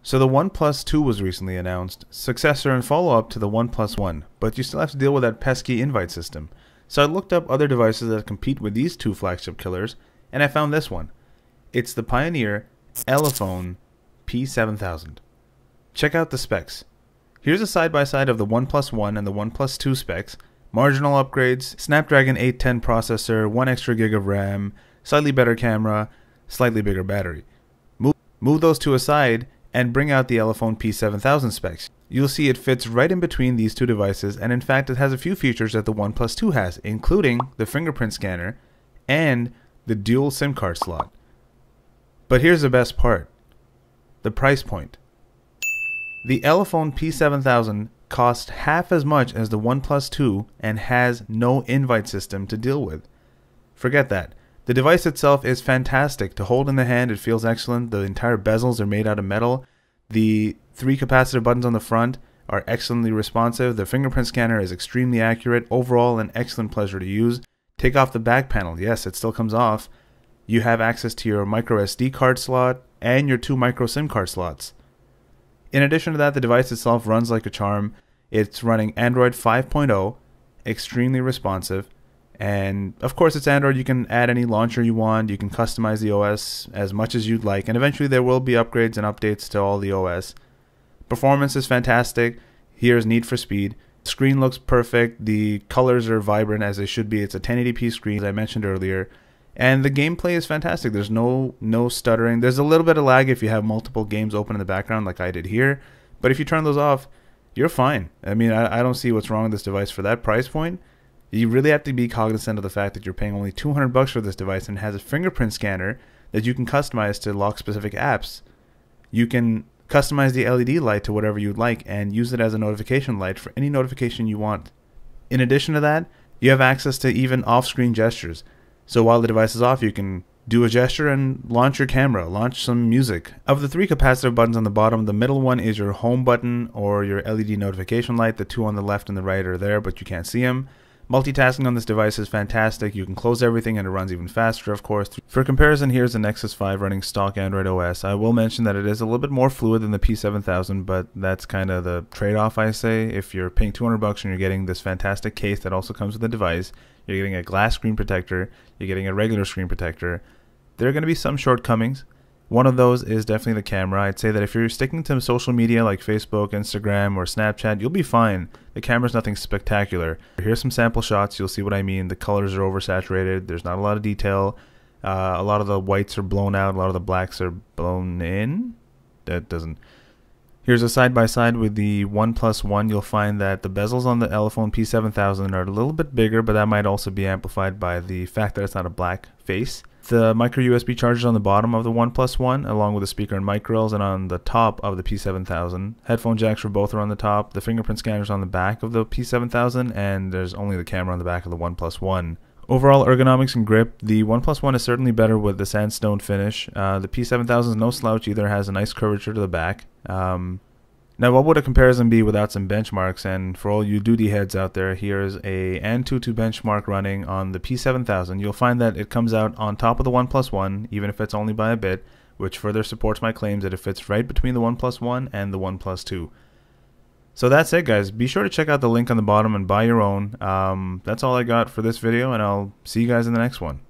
So the Oneplus Two was recently announced, successor and follow-up to the Oneplus One, but you still have to deal with that pesky invite system. So I looked up other devices that compete with these two flagship killers, and I found this one. It's the Pioneer Elephone p7000. Check out the specs. Here's a side-by-side of the Oneplus One and the Oneplus Two specs. Marginal upgrades, Snapdragon 810 processor, 1 extra gig of RAM, slightly better camera, slightly bigger battery. Move those two aside and bring out the Elephone p7000 specs. You'll see it fits right in between these two devices, and in fact it has a few features that the Oneplus 2 has, including the fingerprint scanner and the dual SIM card slot. But here's the best part. The price point. The Elephone p7000 costs half as much as the Oneplus 2 and has no invite system to deal with. Forget that. The device itself is fantastic. To hold in the hand, it feels excellent. The entire bezels are made out of metal. The 3 capacitive buttons on the front are excellently responsive. The fingerprint scanner is extremely accurate. Overall, an excellent pleasure to use. Take off the back panel. Yes, it still comes off. You have access to your micro SD card slot and your 2 micro SIM card slots. In addition to that, the device itself runs like a charm. It's running Android 5.0, extremely responsive. And of course it's Android. You can add any launcher you want. You can customize the OS as much as you'd like. And eventually there will be upgrades and updates to all the OS. Performance is fantastic. Here's Need for Speed. Screen looks perfect. The colors are vibrant as they should be. It's a 1080p screen, as I mentioned earlier. And the gameplay is fantastic. There's no stuttering. There's a little bit of lag if you have multiple games open in the background like I did here. But if you turn those off, you're fine. I mean, I don't see what's wrong with this device for that price point. You really have to be cognizant of the fact that you're paying only $200 for this device and it has a fingerprint scanner that you can customize to lock specific apps. You can customize the LED light to whatever you'd like and use it as a notification light for any notification you want. In addition to that, you have access to even off-screen gestures. So while the device is off, you can do a gesture and launch your camera, launch some music. Of the 3 capacitive buttons on the bottom, the middle one is your home button or your LED notification light. The 2 on the left and the right are there, but you can't see them. Multitasking on this device is fantastic. You can close everything and it runs even faster, of course. For comparison, here's the Nexus 5 running stock Android OS. I will mention that it is a little bit more fluid than the p7000, but that's kind of the trade-off, I say. If you're paying $200 and you're getting this fantastic case that also comes with the device, you're getting a glass screen protector, you're getting a regular screen protector, there are going to be some shortcomings. One of those is definitely the camera. I'd say that if you're sticking to social media like Facebook, Instagram, or Snapchat, you'll be fine. The camera's nothing spectacular. Here's some sample shots. You'll see what I mean. The colors are oversaturated. There's not a lot of detail. A lot of the whites are blown out. A lot of the blacks are blown in. That doesn't... Here's a side-by-side with the Oneplus One. You'll find that the bezels on the Elephone p7000 are a little bit bigger, but that might also be amplified by the fact that it's not a black face. The micro USB chargers on the bottom of the Oneplus One, along with the speaker and mic grills, and on the top of the p7000. Headphone jacks for both are on the top. The fingerprint scanner's on the back of the p7000, and there's only the camera on the back of the Oneplus One. Overall ergonomics and grip, the Oneplus One is certainly better with the sandstone finish. The p7000 is no slouch either, has a nice curvature to the back. Now, what would a comparison be without some benchmarks? And for all you duty heads out there, here's a Antutu benchmark running on the p7000. You'll find that it comes out on top of the Oneplus One, even if it's only by a bit, which further supports my claims that it fits right between the Oneplus One and the Oneplus 2. So that's it, guys. Be sure to check out the link on the bottom and buy your own. That's all I got for this video, and I'll see you guys in the next one.